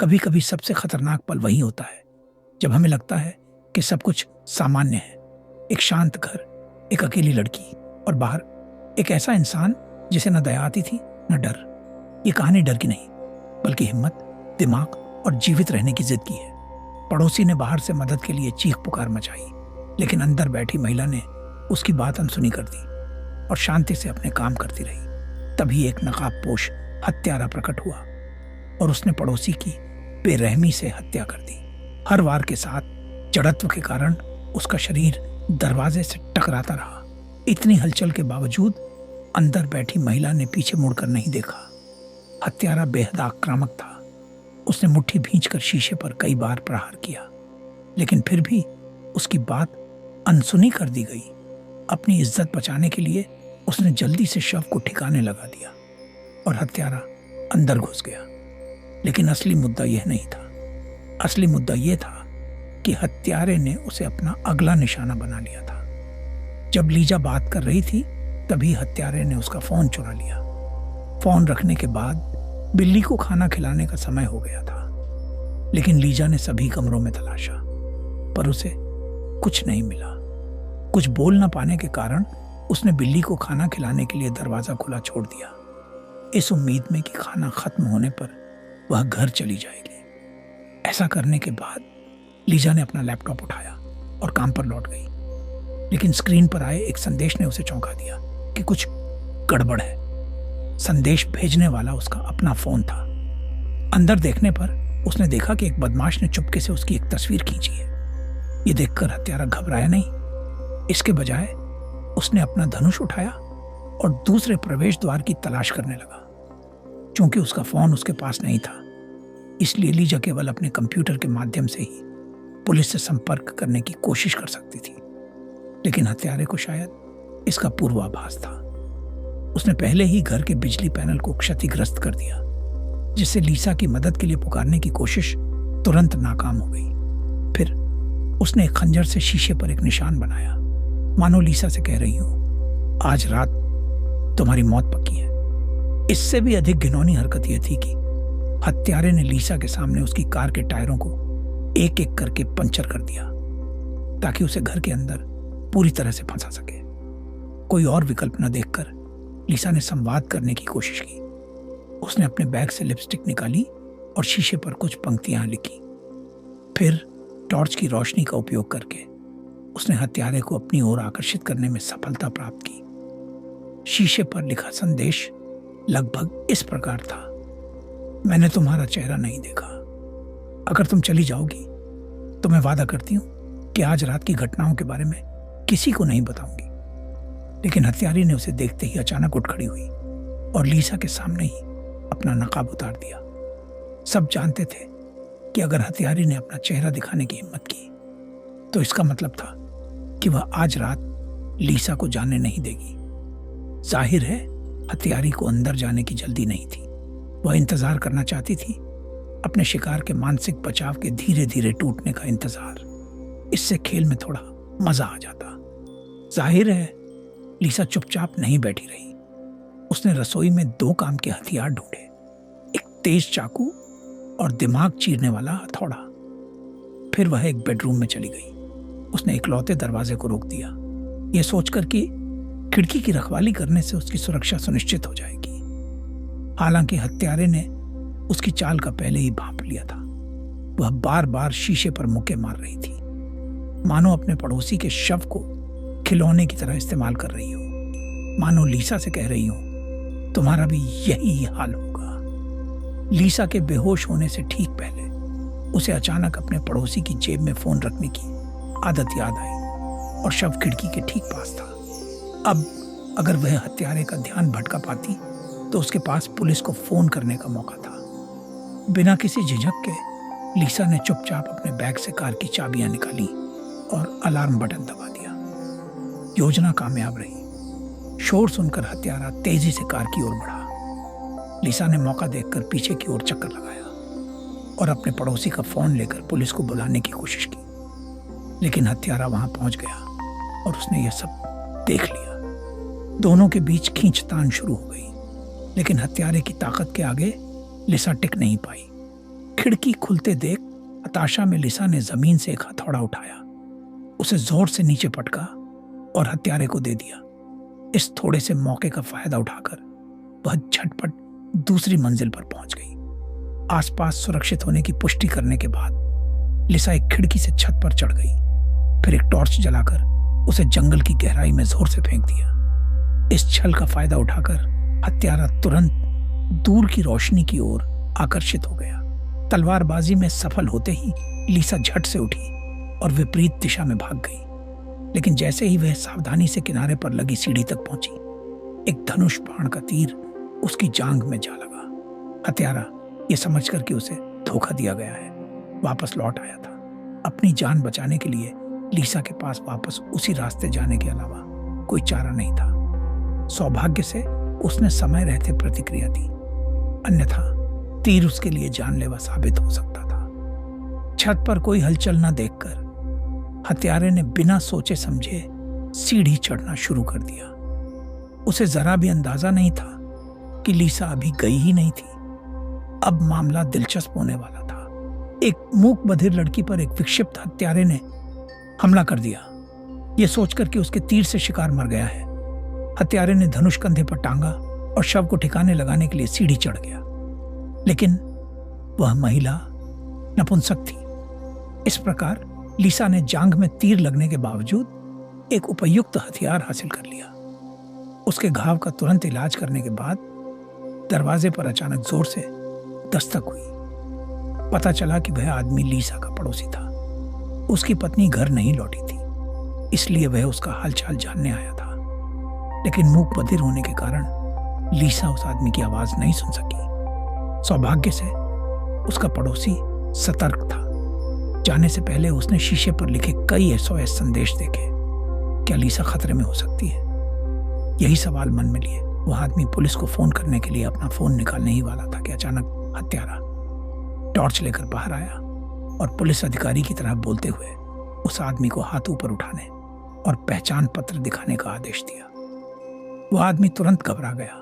कभी कभी सबसे खतरनाक पल वही होता है जब हमें लगता है कि सब कुछ सामान्य है। एक शांत घर, एक अकेली लड़की और बाहर एक ऐसा इंसान जिसे न दया आती थी न डर। ये कहानी डर की नहीं बल्कि हिम्मत, दिमाग और जीवित रहने की जिद की है। पड़ोसी ने बाहर से मदद के लिए चीख पुकार मचाई, लेकिन अंदर बैठी महिला ने उसकी बात अनसुनी कर दी और शांति से अपने काम करती रही। तभी एक नकाबपोश हत्यारा प्रकट हुआ और उसने पड़ोसी की बेरहमी से हत्या कर दी। हर वार के साथ जड़त्व के कारण उसका शरीर दरवाजे से टकराता रहा। इतनी हलचल के बावजूद अंदर बैठी महिला ने पीछे मुड़कर नहीं देखा। हत्यारा बेहद आक्रामक था। उसने मुट्ठी भींचकर शीशे पर कई बार प्रहार किया, लेकिन फिर भी उसकी बात अनसुनी कर दी गई। अपनी इज्जत बचाने के लिए उसने जल्दी से शव को ठिकाने लगा दिया और हत्यारा अंदर घुस गया। लेकिन असली मुद्दा यह नहीं था। असली मुद्दा यह था कि हत्यारे ने उसे अपना अगला निशाना बना लिया था। जब लीजा बात कर रही थी तभी हत्यारे ने उसका फोन चुरा लिया। फोन रखने के बाद बिल्ली को खाना खिलाने का समय हो गया था, लेकिन लीजा ने सभी कमरों में तलाशा पर उसे कुछ नहीं मिला। कुछ बोल न पाने के कारण उसने बिल्ली को खाना खिलाने के लिए दरवाजा खुला छोड़ दिया, इस उम्मीद में कि खाना खत्म होने पर वह घर चली जाएगी। ऐसा करने के बाद लीजा ने अपना लैपटॉप उठाया और काम पर लौट गई, लेकिन स्क्रीन पर आए एक संदेश ने उसे चौंका दिया कि कुछ गड़बड़ है। संदेश भेजने वाला उसका अपना फोन था। अंदर देखने पर उसने देखा कि एक बदमाश ने चुपके से उसकी एक तस्वीर खींची है। ये देखकर हत्यारा घबराया नहीं, इसके बजाय उसने अपना धनुष उठाया और दूसरे प्रवेश द्वार की तलाश करने लगा। चूंकि उसका फोन उसके पास नहीं था, इसलिए लीजा केवल अपने कंप्यूटर के माध्यम से ही पुलिस से संपर्क करने की कोशिश कर सकती थी। लेकिन हत्यारे को शायद इसका पूर्वाभास था। उसने पहले ही घर के बिजली पैनल को क्षतिग्रस्त कर दिया, जिससे लीसा की मदद के लिए पुकारने की कोशिश तुरंत नाकाम हो गई। फिर उसने एक खंजर से शीशे पर एक निशान बनाया, मानो लीसा से कह रही हूं, आज रात तुम्हारी मौत पक्की है। इससे भी अधिक घिनौनी हरकत यह थी कि हत्यारे ने लीसा के सामने उसकी कार के टायरों को एक एक करके पंचर कर दिया, ताकि उसे घर के अंदर पूरी तरह से फंसा सके। कोई और विकल्प न देखकर लीसा ने संवाद करने की कोशिश की। उसने अपने बैग से लिपस्टिक निकाली और शीशे पर कुछ पंक्तियां लिखी। फिर टॉर्च की रोशनी का उपयोग करके उसने हत्यारे को अपनी ओर आकर्षित करने में सफलता प्राप्त की। शीशे पर लिखा संदेश लगभग इस प्रकार था, मैंने तुम्हारा चेहरा नहीं देखा। अगर तुम चली जाओगी तो मैं वादा करती हूं कि आज रात की घटनाओं के बारे में किसी को नहीं बताऊंगी। लेकिन हत्यारी ने उसे देखते ही अचानक उठ खड़ी हुई और लीसा के सामने ही अपना नकाब उतार दिया। सब जानते थे कि अगर हत्यारी ने अपना चेहरा दिखाने की हिम्मत की तो इसका मतलब था कि वह आज रात लीसा को जानने नहीं देगी। जाहिर है हत्यारी को अंदर जाने की जल्दी नहीं थी। वह इंतजार करना चाहती थी, अपने शिकार के मानसिक बचाव के धीरे धीरे टूटने का इंतजार। इससे खेल में थोड़ा मजा आ जाता। जाहिर है लीसा चुपचाप नहीं बैठी रही। उसने रसोई में 2 काम के हथियार ढूंढे, एक तेज चाकू और दिमाग चीरने वाला हथौड़ा। फिर वह एक बेडरूम में चली गई। उसने इकलौते दरवाजे को रोक दिया, यह सोचकर कि खिड़की की रखवाली करने से उसकी सुरक्षा सुनिश्चित हो जाएगी। हालांकि हत्यारे ने उसकी चाल का पहले ही भांप लिया था। वह बार बार शीशे पर मुक्के मार रही थी, मानो अपने पड़ोसी के शव को खिलौने की तरह इस्तेमाल कर रही हो, मानो लीसा से कह रही हो, तुम्हारा भी यही हाल होगा। लीसा के बेहोश होने से ठीक पहले उसे अचानक अपने पड़ोसी की जेब में फोन रखने की आदत याद आई और शव खिड़की के ठीक पास था। अब अगर वह हत्यारे का ध्यान भटका पाती तो उसके पास पुलिस को फोन करने का मौका था। बिना किसी झिझक के लीसा ने चुपचाप अपने बैग से कार की चाबियां निकाली और अलार्म बटन दबा दिया। योजना कामयाब रही। शोर सुनकर हत्यारा तेजी से कार की ओर बढ़ा। लीसा ने मौका देखकर पीछे की ओर चक्कर लगाया और अपने पड़ोसी का फोन लेकर पुलिस को बुलाने की कोशिश की, लेकिन हत्यारा वहां पहुंच गया और उसने यह सब देख लिया। दोनों के बीच खींचतान शुरू हो गई, लेकिन हत्यारे की ताकत के आगे लीसा टिक नहीं पाई। खिड़की खुलते देख हताशा में लिसा ने जमीन से एक हथौड़ा उठाया, उसे जोर से नीचे पटका और हत्यारे को दे दिया। इस थोड़े से मौके का फायदा उठाकर वह झटपट दूसरी मंजिल पर पहुंच गई। आसपास सुरक्षित होने की पुष्टि करने के बाद लिसा एक खिड़की से छत पर चढ़ गई, फिर एक टॉर्च जलाकर उसे जंगल की गहराई में जोर से फेंक दिया। इस छल का फायदा उठाकर हत्यारा तुरंत दूर की रोशनी की ओर आकर्षित हो गया। तलवारबाजी में सफल होते ही लिसा झट से उठी और विपरीत दिशा में भाग गई, लेकिन जैसे ही वह सावधानी से किनारे पर लगी सीढ़ी तक पहुंची, एक धनुष बाण का तीर उसकी जांघ में जा लगा। हत्यारा ये समझकर कि उसे धोखा दिया गया है, वापस लौट आया था। अपनी जान बचाने के लिए लिसा के पास वापस उसी रास्ते जाने के अलावा कोई चारा नहीं था। सौभाग्य से उसने समय रहते प्रतिक्रिया दी, अन्यथा तीर उसके लिए जानलेवा साबित हो सकता था। छत पर कोई हलचल न देखकर हत्यारे ने बिना सोचे समझे सीढ़ी चढ़ना शुरू कर दिया। उसे जरा भी अंदाजा नहीं था कि लिसा अभी गई ही नहीं थी। अब मामला दिलचस्प होने वाला था। एक मूक बधिर लड़की पर एक विक्षिप्त हत्यारे ने हमला कर दिया, यह सोचकर कि उसके तीर से शिकार मर गया है। हत्यारे ने धनुष कंधे पर टांगा और शव को ठिकाने लगाने के लिए सीढ़ी चढ़ गया, लेकिन वह महिला नपुंसक थी। इस प्रकार लिसा ने जांघ में तीर लगने के बावजूद एक उपयुक्त हथियार हासिल कर लिया। उसके घाव का तुरंत इलाज करने के बाद दरवाजे पर अचानक जोर से दस्तक हुई। पता चला कि वह आदमी लिसा का पड़ोसी था। उसकी पत्नी घर नहीं लौटी थी, इसलिए वह उसका हालचाल जानने आया था, लेकिन मूक बधिर होने के कारण लिसा उस आदमी की आवाज नहीं सुन सकी। सौभाग्य से उसका पड़ोसी सतर्क था। जाने से पहले उसने शीशे पर लिखे कई SOS संदेश देखे। क्या लिसा खतरे में हो सकती है? यही सवाल मन में लिए वह आदमी पुलिस को फोन करने के लिए अपना फोन निकालने ही वाला था कि अचानक हत्यारा टॉर्च लेकर बाहर आया और पुलिस अधिकारी की तरह बोलते हुए उस आदमी को हाथ ऊपर उठाने और पहचान पत्र दिखाने का आदेश दिया। वह आदमी तुरंत घबरा गया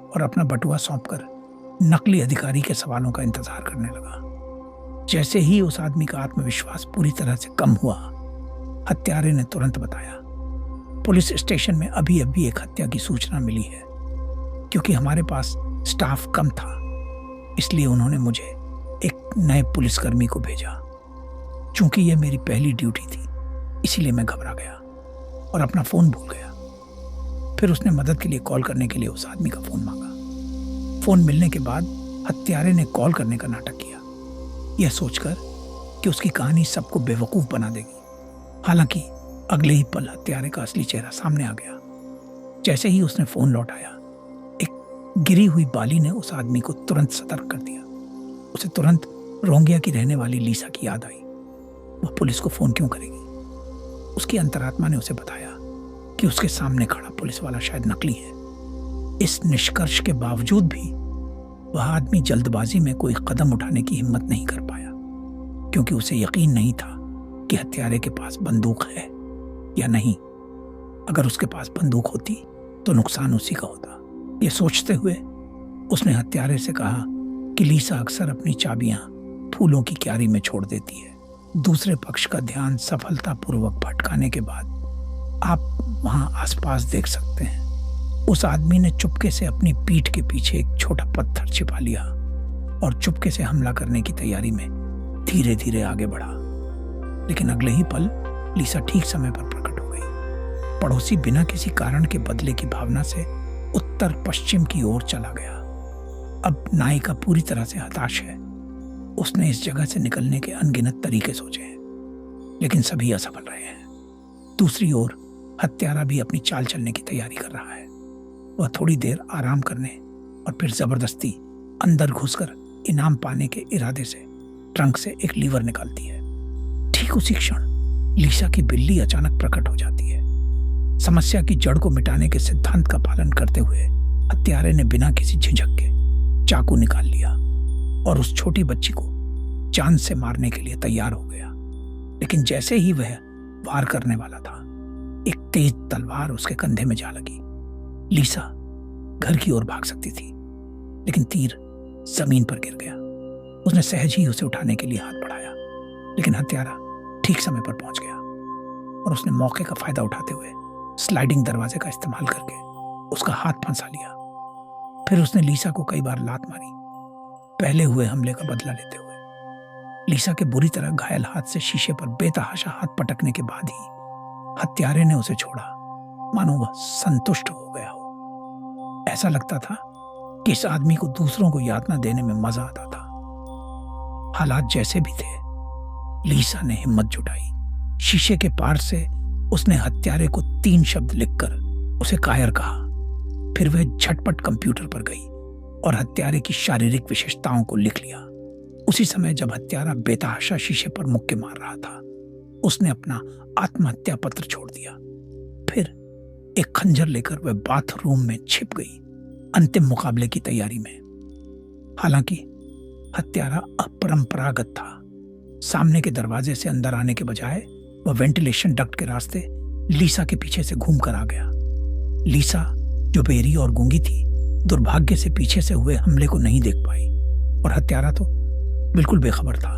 और अपना बटुआ सौंपकर नकली अधिकारी के सवालों का इंतजार करने लगा। जैसे ही उस आदमी का आत्मविश्वास पूरी तरह से कम हुआ, हत्यारे ने तुरंत बताया, पुलिस स्टेशन में अभी अभी एक हत्या की सूचना मिली है। क्योंकि हमारे पास स्टाफ कम था, इसलिए उन्होंने मुझे एक नए पुलिसकर्मी को भेजा। चूंकि यह मेरी पहली ड्यूटी थी, इसीलिए मैं घबरा गया और अपना फोन भूल गया। फिर उसने मदद के लिए कॉल करने के लिए उस आदमी का फोन मांगा। फोन मिलने के बाद हत्यारे ने कॉल करने का नाटक किया, यह सोचकर कि उसकी कहानी सबको बेवकूफ बना देगी। हालांकि अगले ही पल हत्यारे का असली चेहरा सामने आ गया। जैसे ही उसने फोन लौटाया, एक गिरी हुई बाली ने उस आदमी को तुरंत सतर्क कर दिया। उसे तुरंत रोंगिया की रहने वाली लिसा की याद आई। वह पुलिस को फोन क्यों करेगी? उसकी अंतरात्मा ने उसे बताया कि उसके सामने खड़ा पुलिस वाला शायद नकली है। इस निष्कर्ष के बावजूद भी वह आदमी जल्दबाजी में कोई कदम उठाने की हिम्मत नहीं कर पाया, क्योंकि उसे यकीन नहीं था कि हत्यारे के पास बंदूक है या नहीं। अगर उसके पास बंदूक होती तो नुकसान उसी का होता। यह सोचते हुए उसने हत्यारे से कहा कि लिसा अक्सर अपनी चाबियां फूलों की क्यारी में छोड़ देती है। दूसरे पक्ष का ध्यान सफलतापूर्वक भटकाने के बाद आप वहां आसपास देख सकते हैं। उस आदमी ने चुपके से अपनी पीठ के पीछे एक छोटा पत्थर छिपा लिया और चुपके से हमला करने की तैयारी में धीरे धीरे आगे बढ़ा। लेकिन अगले ही पल लिसा ठीक समय पर प्रकट हो गई। पड़ोसी बिना किसी कारण के बदले की भावना से उत्तर पश्चिम की ओर चला गया। अब नायिका पूरी तरह से हताश है। उसने इस जगह से निकलने के अनगिनत तरीके सोचे हैं, लेकिन सभी असफल रहे हैं। दूसरी ओर हत्यारा भी अपनी चाल चलने की तैयारी कर रहा है। वह थोड़ी देर आराम करने और फिर जबरदस्ती अंदर घुसकर इनाम पाने के इरादे से ट्रंक से एक लीवर निकालती है। ठीक उसी क्षण लिसा की बिल्ली अचानक प्रकट हो जाती है। समस्या की जड़ को मिटाने के सिद्धांत का पालन करते हुए हत्यारे ने बिना किसी झिझक के चाकू निकाल लिया और उस छोटी बच्ची को जान से मारने के लिए तैयार हो गया। लेकिन जैसे ही वह वार करने वाला था, एक तेज तलवार उसके कंधे में जा लगी। लिसा घर की ओर भाग सकती थी, लेकिन तीर जमीन पर गिर गया। उसने सहज ही उसे उठाने के लिए हाथ बढ़ाया, लेकिन हत्यारा ठीक समय पर पहुंच गया और उसने मौके का फायदा उठाते हुए स्लाइडिंग दरवाजे का इस्तेमाल करके उसका हाथ फंसा लिया। फिर उसने लीसा को कई बार लात मारी, पहले हुए हमले का बदला लेते हुए। लीसा के बुरी तरह घायल हाथ से शीशे पर बेतहाशा हाथ पटकने के बाद ही हत्यारे ने उसे छोड़ा, मानो वह संतुष्ट हो गया हो। ऐसा लगता था कि इस आदमी को दूसरों को यातना देने में मजा आता था। हालात जैसे भी थे, लीसा ने हिम्मत जुटाई। शीशे के पार से उसने हत्यारे को 3 शब्द लिखकर उसे कायर कहा। फिर वह झटपट कंप्यूटर पर गई और हत्यारे की शारीरिक विशेषताओं को लिख लिया। उसी समय जब हत्यारा बेतहाशा शीशे पर मुक्के मार रहा था, उसने अपना आत्महत्या पत्र छोड़ दिया। फिर एक खंजर लेकर वह बाथरूम में छिप गई, अंतिम मुकाबले की तैयारी में। हालांकि हत्यारा अपरंपरागत था। सामने के दरवाजे से अंदर आने के बजाय वह वेंटिलेशन डक्ट के रास्ते लीसा के पीछे से घूमकर आ गया। लीसा, जो बेरी और गूंगी थी, दुर्भाग्य से पीछे से हुए हमले को नहीं देख पाई और हत्यारा तो बिल्कुल बेखबर था।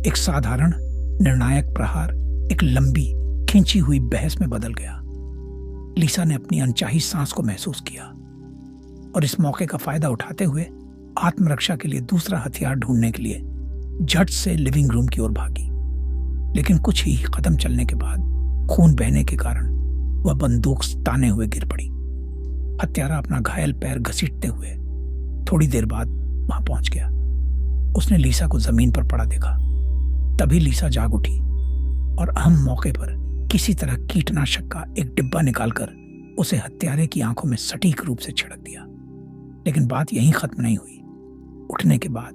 एक साधारण निर्णायक प्रहार एक लंबी खींची हुई बहस में बदल गया। लीसा ने अपनी अनचाही सांस को महसूस किया और इस मौके का फायदा उठाते हुए आत्मरक्षा के लिए दूसरा हथियार ढूंढने के लिए झट से लिविंग रूम की ओर भागी। लेकिन कुछ ही कदम चलने के बाद खून बहने के कारण वह बंदूक ताने हुए गिर पड़ी। हत्यारा अपना घायल पैर घसीटते हुए थोड़ी देर बाद वहां पहुंच गया। उसने लीसा को जमीन पर पड़ा देखा। तभी लीसा जाग उठी और अहम मौके पर किसी तरह कीटनाशक का एक डिब्बा निकालकर उसे हत्यारे की आंखों में सटीक रूप से छिड़क दिया। लेकिन बात यहीं खत्म नहीं हुई। उठने के बाद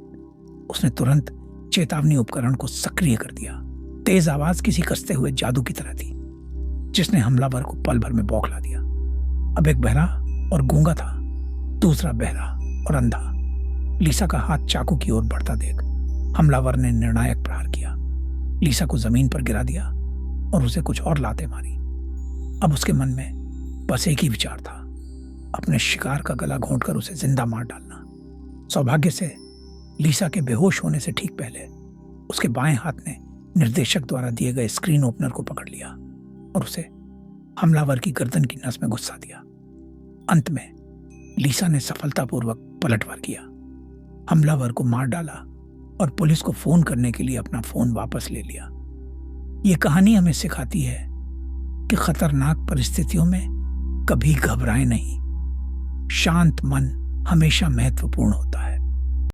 उसने तुरंत चेतावनी उपकरण को सक्रिय कर दिया। तेज आवाज किसी कसते हुए जादू की तरह थी, जिसने हमलावर को पल भर में बौखला दिया। अब एक बहरा और गूंगा था, दूसरा बहरा और अंधा। लीसा का हाथ चाकू की ओर बढ़ता देख हमलावर ने निर्णायक प्रहार किया। लीसा को जमीन पर गिरा दिया और उसे कुछ और लातें मारी। अब उसके मन में बस एक ही विचार था, अपने शिकार का गला घोंटकर उसे जिंदा मार डालना। सौभाग्य से लीसा के बेहोश होने से ठीक पहले उसके बाएं हाथ ने निर्देशक द्वारा दिए गए स्क्रीन ओपनर को पकड़ लिया और उसे हमलावर की गर्दन की नस में घुसा दिया। अंत में लीसा ने सफलतापूर्वक पलटवार किया, हमलावर को मार डाला और पुलिस को फोन करने के लिए अपना फोन वापस ले लिया। यह कहानी हमें सिखाती है कि खतरनाक परिस्थितियों में कभी घबराएं नहीं। शांत मन हमेशा महत्वपूर्ण होता है।